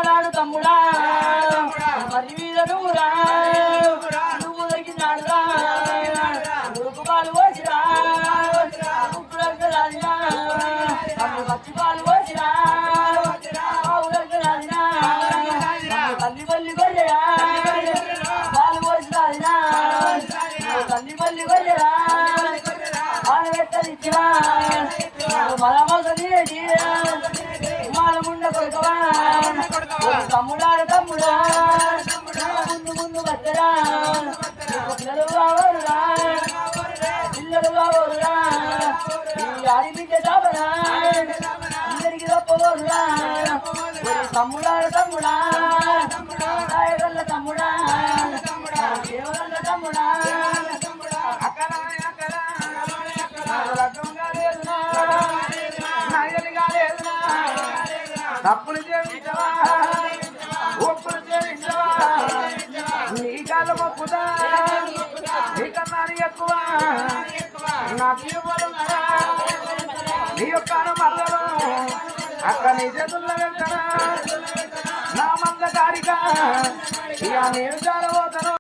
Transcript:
నాడు తమ్ముడా మరి మీద నువ్వురా నువ్వు తగ్గినాడురా ఉరుకు పాలు పోసిరా రాజురా పచ్చి పాలు పోసిరా రాజురా తల్లి పల్లి గొర్రెరా పాలు పోసి రాజురా తల్లి పల్లి గొర్రెరా పాలు పెట్టదిచ్చిరా మాలముండ కొడుకవా తమ్ముడారు తమ్ముడా ముందు ముందు వచ్చరా పిల్లలు కావరురా పిల్లలు కావరురా ఈ ఆడి బిడ్డ చావరా అందరికి తప్పవరురా తమ్ముడారు తమ్ముడా రాయగల్ల తమ్ముడా దేవగల్ల తమ్ముడా తప్పులు చేయించవా ఒప్పులు చేయించవా నీ కాళ్ళ మొక్కుదా నీకన్నా ఎక్కువ నాకు ఇవ్వరున్నారా నీ యొక్క మరదలు అక్క నీ చేతుల్లో వెళ్తారా నా మంద కారిక ఇక నేను చాలబోతాను.